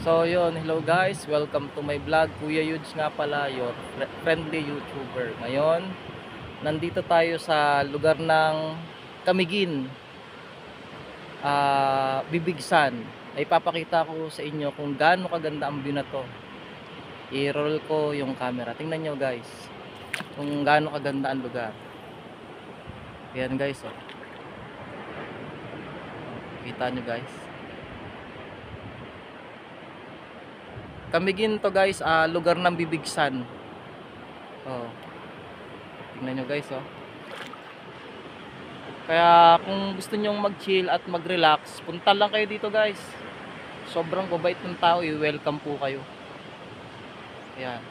So yun, hello guys, welcome to my vlog. Kuya Yudes nga pala, your friendly YouTuber. Ngayon, nandito tayo sa lugar ng Camiguin, Bibigsan. Ay papakita ko sa inyo kung gaano kaganda ang view na to. I-roll ko yung camera. Tingnan nyo guys, kung gaano kaganda ang lugar. Ayan guys, oh. Kita nyo guys. Camiguin to guys, lugar ng Bibigsan. Oh. Tingnan nyo guys, oh. Kaya kung gusto nyong mag-chill at mag-relax, punta lang kayo dito guys. Sobrang babait ng tao, i-welcome po kayo. Ayan.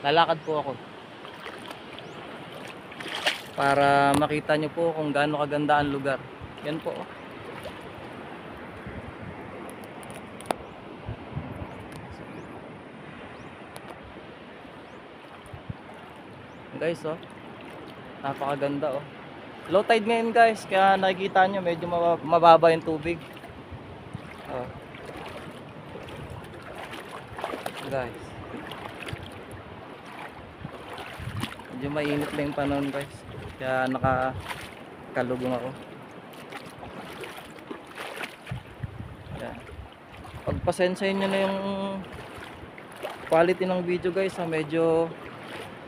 Lalakad po ako para makita nyo po kung gaano kaganda ang lugar. Yan po, oh. Guys, oh. Napakaganda, oh. Low tide ngayon guys, kaya nakikita nyo medyo mababa yung tubig. Oh. Guys, medyo mainit lang yung panahon guys, kaya nakakalugong ako. Yan. Pagpasensyahin nyo na yung quality ng video guys, medyo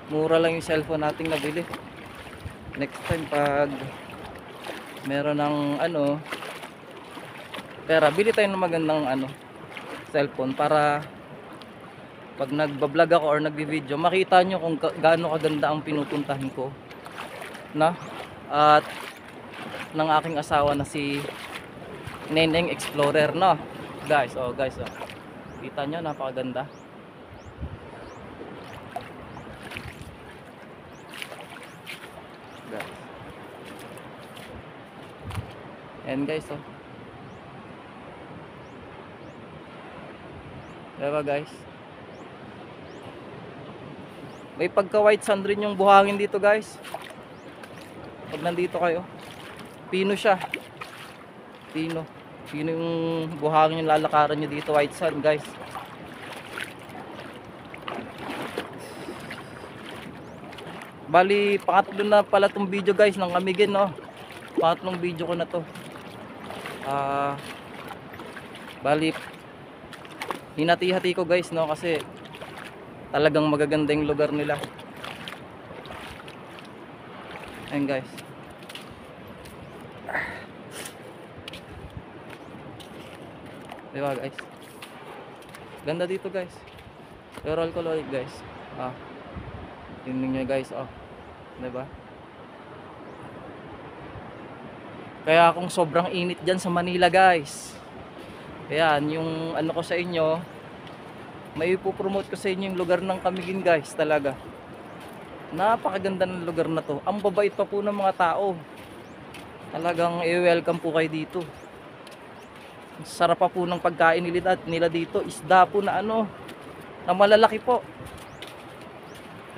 mura lang yung cellphone nating nabili. Next time pag meron ng pera, bili tayo ng magandang cellphone para pag nagbablog ako or nagbi-video, makita nyo kung gaano kaganda ang pinupuntahan ko na at ng aking asawa na si Neneng Explorer, no guys. Oh guys, oh. Kita nyo, napakaganda. Guys. Ayan guys, oh. Diba guys? May pagka white sand rin yung buhangin dito guys. Pag nandito kayo, pino siya. Pino yung buhangin yung lalakaran nyo dito, white sand guys. Bali, pangatlo na pala tong video guys ng Camiguin, no? Pangatlong video ko na to. Bali, hinati-hati ko guys, no? Kasi talagang magaganda yung lugar nila. Ayan guys. Diba guys? Ganda dito guys. I-roll ko ulit guys. Tingnan nyo guys, oh. Diba? Kaya kung sobrang init dyan sa Manila guys, ayan, yung ko sa inyo, may ipopromote ko sa inyo yung lugar ng Camiguin guys. Talaga napakaganda ng lugar na to. Ang babait pa po ng mga tao. Talagang i-welcome po kayo dito. Sarap pa po ng pagkain nila dito. Isda po na na malalaki po.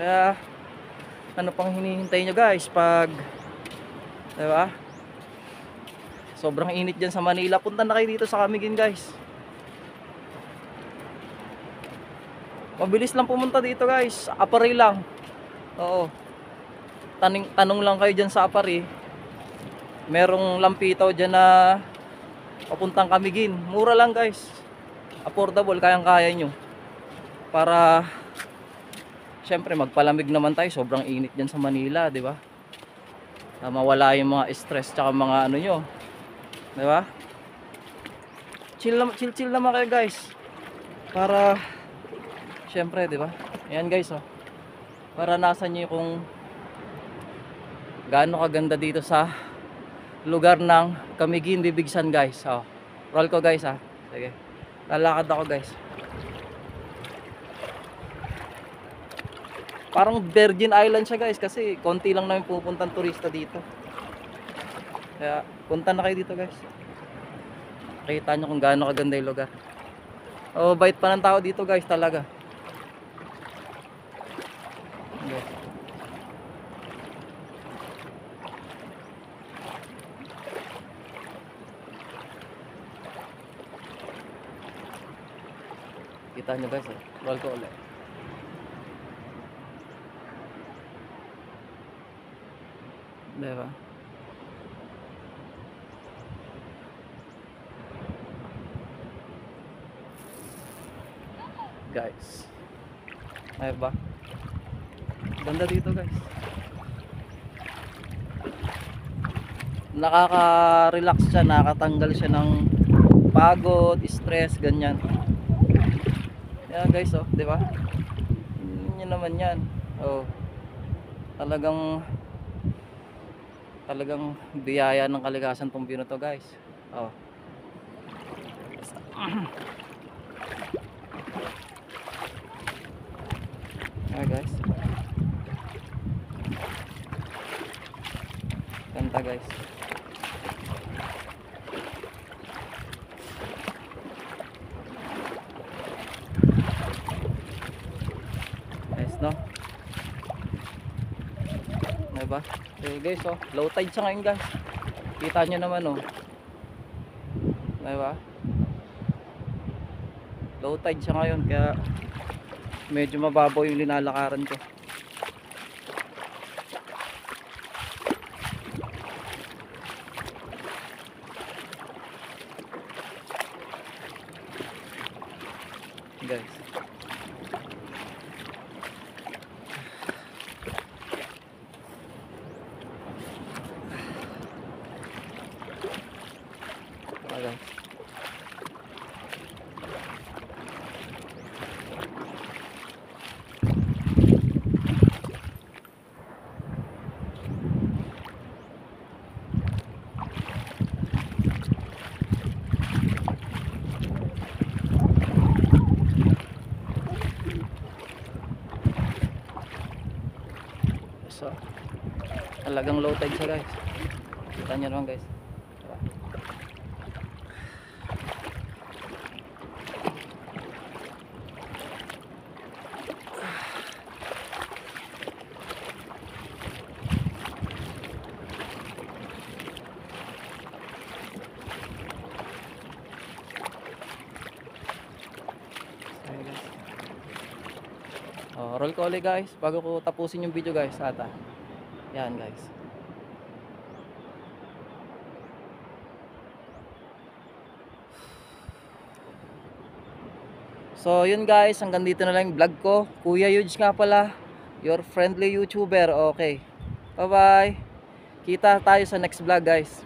Kaya ano pang hinihintay nyo guys pag, diba, sobrang init dyan sa Manila, punta na kayo dito sa Camiguin guys. Mabilis lang pumunta dito guys. Apari lang. Oo. Tanong lang kayo dyan sa Apari. Merong lampitaw dyan na papuntang Camiguin. Mura lang guys. Affordable, kayang-kaya nyo. Para syempre magpalamig naman tayo. Sobrang init dyan sa Manila, di ba? Mawala yung mga stress tsaka mga nyo. Di ba? Chill naman kayo guys. Para syempre, di ba? Ayan guys, oh. Para nasa niyo kung gaano kaganda dito sa lugar ng Camiguin, Bibigsan guys. Oh. Roll ko guys, ha. Sige. Lalakad ako guys. Parang Virgin Island siya guys kasi konti lang namin pupuntang turista dito. Kaya punta na kayo dito guys. Kita nyo kung gaano kaganda yung lugar. Oh, bait pa ng tao dito guys talaga. Okay. Kita nyo guys, roll ko ulit. Diba? Guys, ay ba? Ganda dito guys. Nakaka-relax siya, nakakatanggal siya ng pagod, stress, ganyan. Yan guys, oh, di ba? Yun naman yan. Oh. Talagang biyaya ng kalikasan tong view na to, guys. Oh. Ayan guys. Ganda guys. Nice, no? Diba? Okay guys, oh, low tide siya ngayon guys. Kita nyo naman, oh. Diba? Low tide siya ngayon, kaya medyo mababaw yung linalakaran ko. Guys. Okay. So, talagang low tide siya guys. Kita nyo naman guys. Oh, roll ko ulit guys bago ko tapusin yung video guys ata. Yan guys. So yun guys, hanggang dito na lang yung vlog ko. Kuya Yudes nga pala, your friendly YouTuber. Okay. Bye bye. Kita tayo sa next vlog guys.